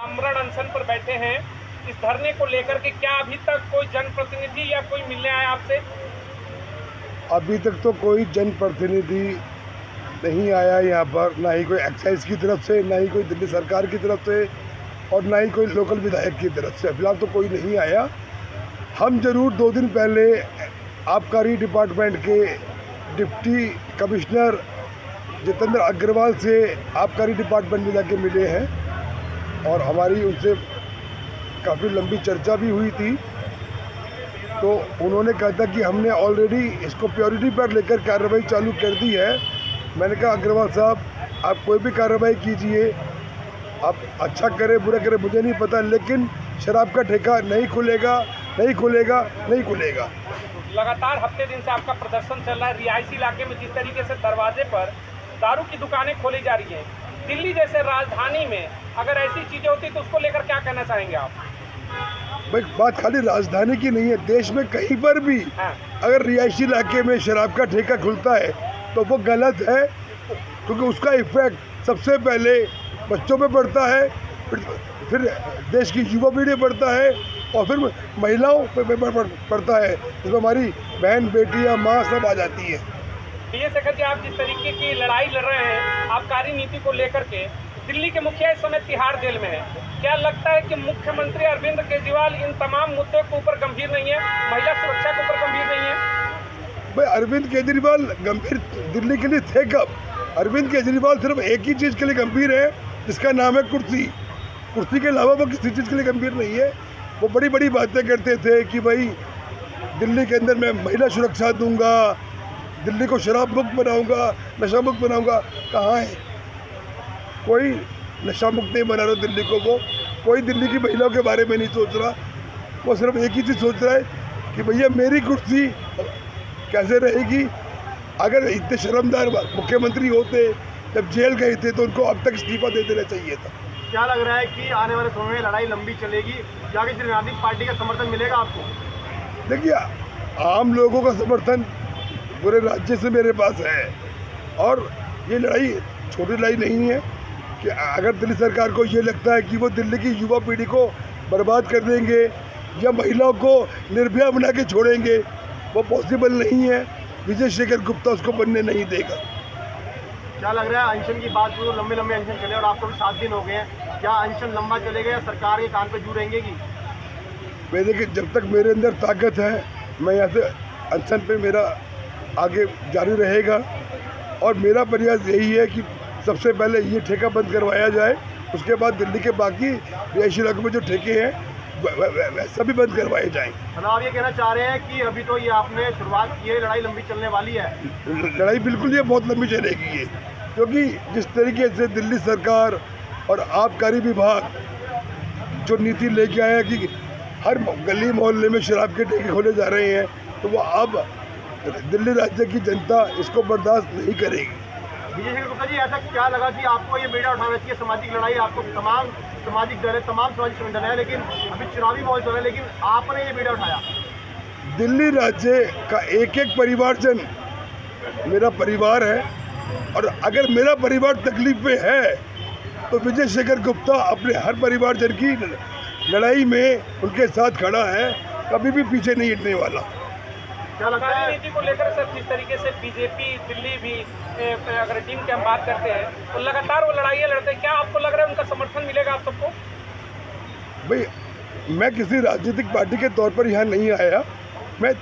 आमरण अनशन पर बैठे हैं। इस धरने को लेकर के क्या अभी तक कोई जनप्रतिनिधि या कोई मिलने आया आपसे? अभी तक तो कोई जनप्रतिनिधि नहीं आया यहाँ पर, ना ही कोई एक्साइज की तरफ से, ना ही कोई दिल्ली सरकार की तरफ से और ना ही कोई लोकल विधायक की तरफ से। फिलहाल तो कोई नहीं आया। हम जरूर 2 दिन पहले आबकारी डिपार्टमेंट के डिप्टी कमिश्नर जितेंद्र अग्रवाल से आबकारी डिपार्टमेंट में जाके मिले हैं और हमारी उनसे काफ़ी लंबी चर्चा भी हुई थी। तो उन्होंने कहा था कि हमने ऑलरेडी इसको प्योरिटी पर लेकर कार्रवाई चालू कर दी है। मैंने कहा अग्रवाल साहब, आप कोई भी कार्रवाई कीजिए, आप अच्छा करें बुरा करें मुझे नहीं पता, लेकिन शराब का ठेका नहीं खुलेगा, नहीं खुलेगा, नहीं खुलेगा। लगातार हफ्ते दिन से आपका प्रदर्शन चल रहा है। रिहायशी इलाके में जिस तरीके से दरवाजे पर दारू की दुकानें खोली जा रही हैं, दिल्ली जैसे राजधानी में अगर ऐसी चीज़ें होती तो उसको लेकर क्या कहना चाहेंगे आप? भाई बात खाली राजधानी की नहीं है, देश में कहीं पर भी अगर रिहायशी इलाके में शराब का ठेका खुलता है तो वो गलत है, क्योंकि उसका इफेक्ट सबसे पहले बच्चों पे पड़ता है, फिर देश की युवा पीढ़ी पड़ता है और फिर महिलाओं पे पड़ता है, जिसमें हमारी बहन बेटियां माँ सब आ जाती है। विजय शेखर जी, आप जिस तरीके की लड़ाई लड़ रहे हैं आबकारी नीति को लेकर के, दिल्ली के मुखिया इस समय तिहाड़ जेल में है, क्या लगता है कि मुख्यमंत्री अरविंद केजरीवाल इन तमाम मुद्दों के ऊपर गंभीर नहीं है, महिला सुरक्षा के ऊपर गंभीर नहीं है? भाई अरविंद केजरीवाल गंभीर दिल्ली के लिए थे कब? अरविंद केजरीवाल सिर्फ एक ही चीज़ के लिए गंभीर है, जिसका नाम है कुर्सी। कुर्सी के अलावा वो किसी चीज़ के लिए गंभीर नहीं है। वो बड़ी बड़ी बातें करते थे कि भाई दिल्ली के अंदर मैं महिला सुरक्षा दूंगा, दिल्ली को शराब मुक्त बनाऊंगा, नशा मुक्त बनाऊंगा। कहाँ है? कोई नशा मुक्त नहीं बना रहा दिल्ली को। वो कोई दिल्ली की महिलाओं के बारे में नहीं सोच रहा। वो सिर्फ एक ही चीज़ सोच रहा है कि भैया मेरी कुर्सी कैसे रहेगी। अगर इतने शर्मदार मुख्यमंत्री होते, जब जेल गए थे तो उनको अब तक इस्तीफा दे देना चाहिए था। क्या लग रहा है कि आने वाले समय में लड़ाई लंबी चलेगी या किसी राजनीतिक पार्टी का समर्थन मिलेगा आपको? देखिए, आम लोगों का समर्थन पूरे राज्य से मेरे पास है और ये लड़ाई छोटी लड़ाई नहीं है कि अगर दिल्ली सरकार को ये लगता है कि वो दिल्ली की युवा पीढ़ी को बर्बाद कर देंगे या महिलाओं को निर्भया बना के छोड़ेंगे, वो पॉसिबल नहीं है। विजय शेखर गुप्ता उसको बनने नहीं देगा। क्या लग रहा है अनशन की बात तो लंबे लंबे अनशन चले और आपको भी 7 दिन हो गए हैं, क्या अनशन लंबा चलेगा या सरकार के कान पे जू रहेंगे? कि मैं देखिए, जब तक मेरे अंदर ताकत है मैं यहाँ से अनशन पे मेरा आगे जारी रहेगा और मेरा प्रयास यही है कि सबसे पहले ये ठेका बंद करवाया जाए, उसके बाद दिल्ली के बाकी रिहायशी इलाकों में जो ठेके हैं वैसा भी बंद करवाए जाएं। मतलब आप ये कहना चाह रहे हैं कि अभी तो ये आपने शुरुआत की है, लड़ाई लंबी चलने वाली है? लड़ाई बिल्कुल ये बहुत लंबी चलेगी ये, क्योंकि जिस तरीके से दिल्ली सरकार और आबकारी विभाग जो नीति लेके आया कि हर गली मोहल्ले में शराब के ठेके खोले जा रहे हैं, तो वो अब दिल्ली राज्य की जनता इसको बर्दाश्त नहीं करेगी। विजय शेखर गुप्ता जी, ऐसा क्या लगा कि आपको ये बेड़ा उठाना चाहिए? सामाजिक लड़ाई आपको तमाम सामाजिक दल है, तमाम सामाजिक संगठन है, लेकिन अभी चुनावी माहौल चल रहा है, लेकिन आपने ये बेड़ा उठाया। दिल्ली राज्य का एक एक परिवारजन मेरा परिवार है और अगर मेरा परिवार तकलीफ में है तो विजय शेखर गुप्ता अपने हर परिवारजन की लड़ाई में उनके साथ खड़ा है, कभी भी पीछे नहीं हटने वाला। क्या लगता है नीति को लेकर सर, जिस तरीके से बीजेपी दिल्ली भी अगर टीम की हम बात करते हैं तो लगातार वो लड़ाइयाँ लड़ते हैं, क्या आपको लग रहा है उनका समर्थन मिलेगा आप सबको? भाई मैं किसी राजनीतिक पार्टी के तौर पर यहाँ नहीं आया, मैं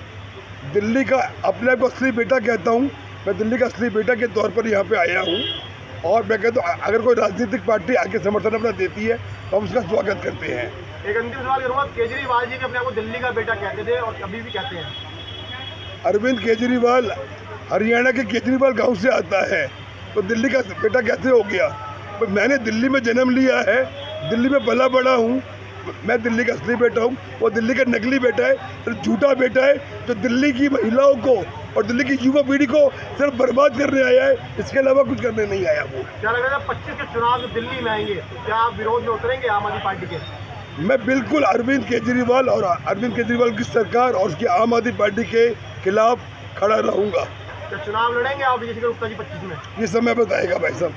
दिल्ली का अपने आप को असली बेटा कहता हूँ। मैं दिल्ली का असली बेटा के तौर पर यहाँ पे आया हूँ और मैं कहता हूँ अगर कोई राजनीतिक पार्टी आके समर्थन अपना देती है तो हम उसका स्वागत करते हैं। एक अंतिम सवाल करूँगा, केजरीवाल जी भी अपने आप को दिल्ली का बेटा कहते थे और अभी भी कहते हैं। अरविंद केजरीवाल हरियाणा के केजरीवाल गांव से आता है, तो दिल्ली का बेटा कैसे हो गया? तो मैंने दिल्ली में जन्म लिया है, दिल्ली में पला बड़ा हूँ, मैं दिल्ली का असली बेटा हूँ, वो दिल्ली का नकली बेटा है, तो झूठा बेटा है जो दिल्ली की महिलाओं को और दिल्ली की युवा पीढ़ी को सिर्फ बर्बाद करने आया है, इसके अलावा कुछ करने नहीं आया वो। क्या लग रहा है 25 के चुनाव जो दिल्ली में आएंगे, क्या आप विरोध में उतरेंगे आम आदमी पार्टी के? मैं बिल्कुल अरविंद केजरीवाल और अरविंद केजरीवाल की सरकार और उसकी आम आदमी पार्टी के खिलाफ खड़ा रहूँगा। क्या चुनाव लड़ेंगे आप विजय शेखर गुप्ता जी 25 में? ये समय बताएगा भाई साहब।